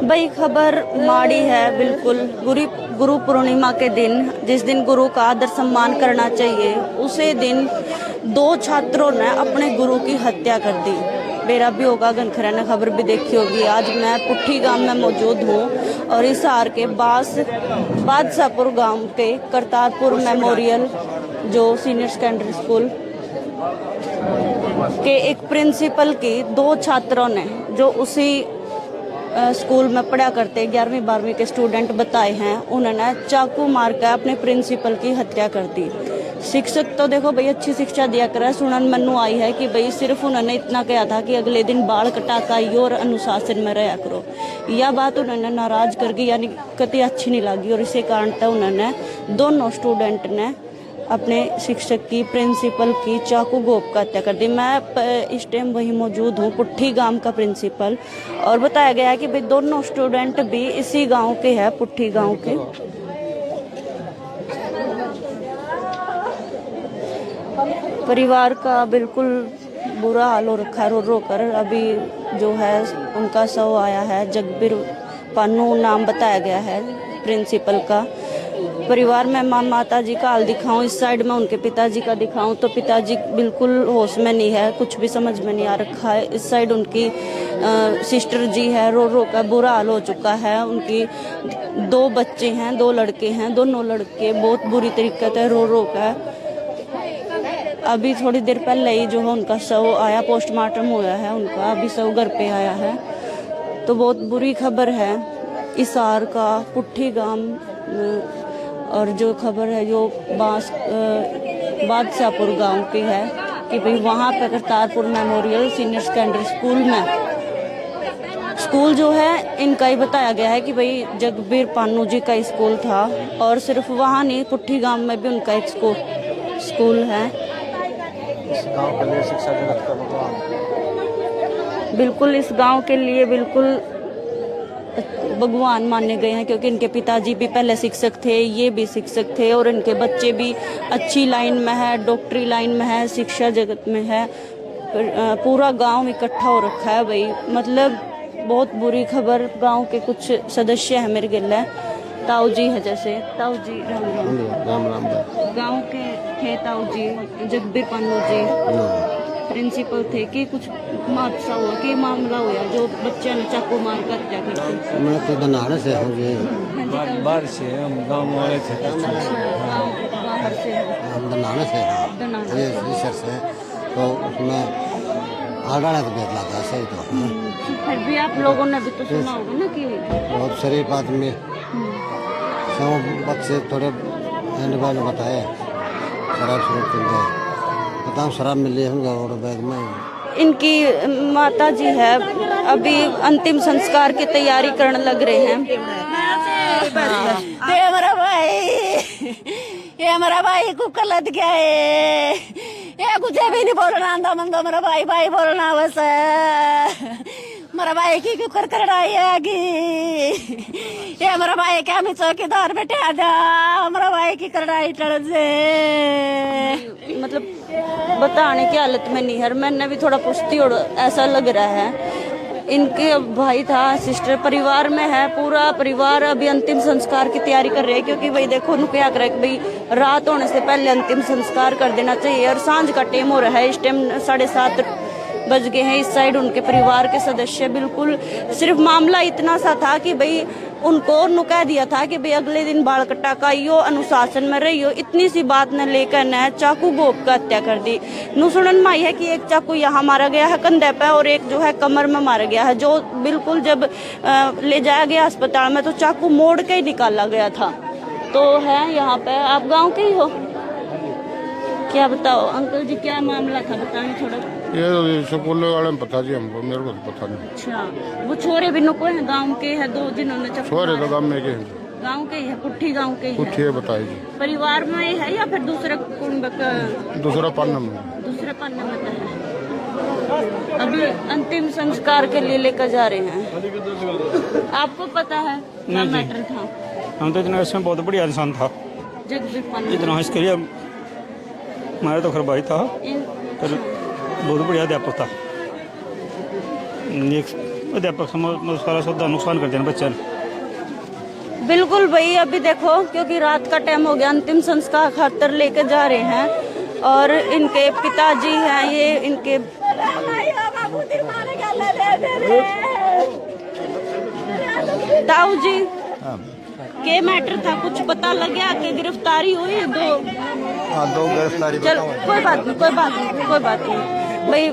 भाई खबर माड़ी है बिल्कुल। गुरु पूर्णिमा के दिन, जिस दिन गुरु का आदर सम्मान करना चाहिए, उसी दिन 2 छात्रों ने अपने गुरु की हत्या कर दी। मेरा भी होगा, घनखरा ने खबर भी देखी होगी। आज मैं पुट्ठी गांव में मौजूद हूँ और हिसार के बादशाहपुर गांव के करतारपुर मेमोरियल जो सीनियर सेकेंडरी स्कूल के एक प्रिंसिपल की 2 छात्रों ने, जो उसी स्कूल में पढ़ा करते 11वीं 12वीं के स्टूडेंट बताए हैं, उन्होंने चाकू मारकर अपने प्रिंसिपल की हत्या कर दी। शिक्षक तो देखो भाई अच्छी शिक्षा दिया कर, सुनन मनु आई है कि भाई सिर्फ उन्होंने इतना कहा था कि अगले दिन बाल कटाका आइयो और अनुशासन में रहा करो। यह बात उन्होंने नाराज कर गई, यानी कति अच्छी नहीं लगी, और इसी कारण तो उन्होंने दोनों स्टूडेंट ने अपने शिक्षक की, प्रिंसिपल की चाकू घोंप कर हत्या कर दी। मैं इस टाइम वही मौजूद हूँ, पुट्ठी गांव का प्रिंसिपल, और बताया गया है कि भाई दोनों स्टूडेंट भी इसी गांव के हैं, पुट्ठी गांव के। परिवार का बिल्कुल बुरा हाल हो रखा है, रो रो कर। अभी जो है उनका शव आया है, जगबीर पानू नाम बताया गया है प्रिंसिपल का। परिवार में माता जी का हाल दिखाऊं, इस साइड में उनके पिताजी का दिखाऊं तो पिताजी बिल्कुल होश में नहीं है, कुछ भी समझ में नहीं आ रखा है। इस साइड उनकी सिस्टर जी है, रो रो का बुरा हाल हो चुका है। उनकी 2 बच्चे हैं, 2 लड़के हैं, दोनों लड़के बहुत बुरी तरीके से रो रो का। अभी थोड़ी देर पहले ही जो है उनका शव आया, पोस्टमार्टम हुआ है उनका, अभी शव घर पे आया है। तो बहुत बुरी खबर है हिसार का पुट्ठी गांव। और जो खबर है जो बादशाहपुर गांव की है कि भाई वहाँ पर Kartarpur memorial senior secondary school जो है इनका ही बताया गया है कि भाई जगबीर पानू जी का स्कूल था, और सिर्फ वहाँ नहीं, पुट्ठी गांव में भी उनका एक स्कूल है। इस गांव के लिए शिक्षा जगत का भगवान, बिल्कुल इस गांव के लिए बिल्कुल भगवान माने गए हैं, क्योंकि इनके पिताजी भी पहले शिक्षक थे, ये भी शिक्षक थे, और इनके बच्चे भी अच्छी लाइन में है, डॉक्टरी लाइन में है, शिक्षा जगत में है। पूरा गांव इकट्ठा हो रखा है भाई, मतलब बहुत बुरी खबर। गांव के कुछ सदस्य हैं मेरे गिले, ताऊ जी है, जैसे ताऊ जी राम राम गांव के थे ताऊ जी, जगबीर पानू जी प्रिंसिपल थे कि कुछ हादसा हुआ, कि मामला हुआ जो बच्चे ने चाकू मार कर हत्या कर दी। मैं तो दनाड़े से हूँ जी, बाहर से हम गांव वाले थे, बाहर से हम दनाड़े से हैं, ये ईश्वर से, तो उसमें आड़ा तो बेच लाता है सही। तो फिर भी आप लोगों ने भी तो सुना होगा ना कि बहुत शरीफ आदमी, सब बच्चे थोड़े बताए शराब शुरू पीते, बताओ शराब मिली है उनका बैग में। इनकी माता जी है, अभी अंतिम संस्कार की तैयारी करने लग रहे हैं। ये हमारा भाई को कलत गया है, ये कुछ भी नहीं बोलना आंदा मन, तो मेरा भाई बोलना बस। मेरा भाई की क्यों कर रही है कि ये हमारा भाई क्या मैं चौकीदार बैठे आ जा, हमारा भाई की कर रही से, मतलब बताने की हालत में नहीं है। मैंने भी थोड़ा पूछती और ऐसा लग रहा है। इनके भाई था, सिस्टर परिवार में है, पूरा परिवार अभी अंतिम संस्कार की तैयारी कर रहे हैं, क्योंकि भाई देखो उनको क्या करे भाई रात होने से पहले अंतिम संस्कार कर देना चाहिए, और सांझ का टाइम हो रहा है, इस टाइम 7:30 बज गए हैं। इस साइड उनके परिवार के सदस्य बिल्कुल, सिर्फ मामला इतना सा था कि भाई उनको कह दिया था कि भाई अगले दिन बाल कटा का आइयो, अनुशासन में रहियो, इतनी सी बात न लेकर न चाकू घोंप कर हत्या कर दी। नु सुनन में आई है कि एक चाकू यहाँ मारा गया है कंधे पे, और एक जो है कमर में मारा गया है, जो बिल्कुल जब ले जाया गया अस्पताल में तो चाकू मोड़ के ही निकाला गया था। तो है यहाँ पे, आप गाँव के ही हो, क्या बताओ अंकल जी क्या मामला था, बताएं थोड़ा। ये स्कूल वाले में पता जी, हमको मेरे को तो पता नहीं। अच्छा, वो छोरे भी नुको है गांव के है, 2 जिन्होंने छोरे तो गांव में के हैं, गांव के ही है, पुट्ठी गांव के ही है। पुट्ठी बताइए जी, परिवार में है या फिर दूसरे कुटुंब का? दूसरा पन्ना में, दूसरे पन्ने में है। अभी अंतिम संस्कार के लिए लेकर जा रहे हैं। आपको पता है क्या मैटर था? हम तो इतना इसमें बहुत बढ़िया इंसान था, जगदीप पांडे इतना इसके लिए हमारा तो खैर भाई था, पर बहुत बढ़िया अध्यापक था। एक अध्यापक सारा सौदा नुकसान कर देना बच्चे ने। बिल्कुल भाई, अभी देखो क्योंकि रात का टाइम हो गया, अंतिम संस्कार खातर लेके जा रहे हैं और इनके पिताजी हैं, ये इनके ताऊ जी के मैटर था, कुछ पता लग गया कि गिरफ्तारी हुई? दो गिरफ्तारी चल कोई बात नहीं, कोई बात नहीं, कोई बात नहीं भाई,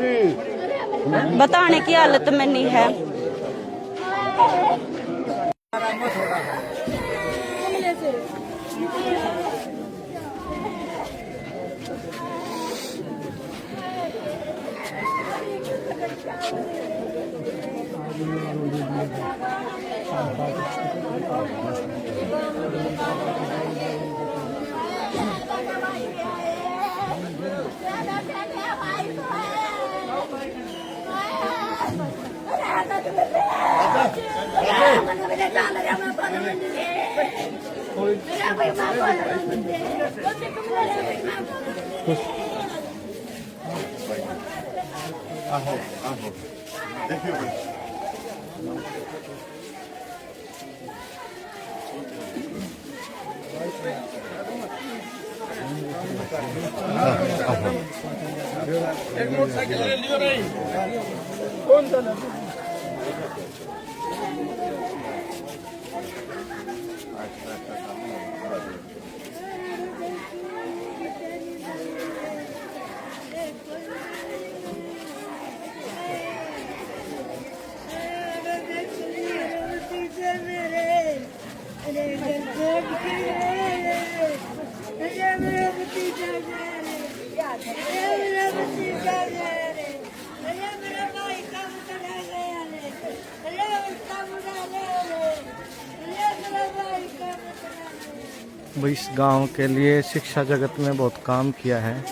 बताने की हालत में नहीं है। इस गांव के लिए शिक्षा जगत में बहुत काम किया है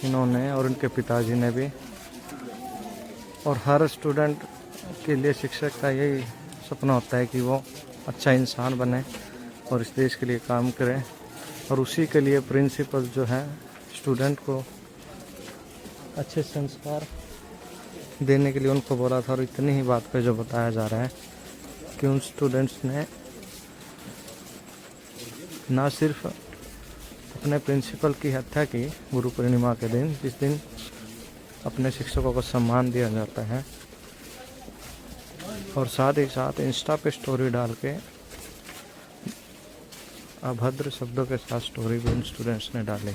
इन्होंने और उनके पिताजी ने भी, और हर स्टूडेंट के लिए शिक्षक का यही सपना होता है कि वो अच्छा इंसान बने और इस देश के लिए काम करे, और उसी के लिए प्रिंसिपल जो है स्टूडेंट को अच्छे संस्कार देने के लिए उनको बोला था। और इतनी ही बात पे जो बताया जा रहा है कि उन स्टूडेंट्स ने ना सिर्फ अपने प्रिंसिपल की हत्या की गुरु पूर्णिमा के दिन, जिस दिन अपने शिक्षकों को सम्मान दिया जाता है, और साथ ही साथ इंस्टा पे स्टोरी डाल के अभद्र शब्दों के साथ स्टोरी भी उन स्टूडेंट्स ने डाली।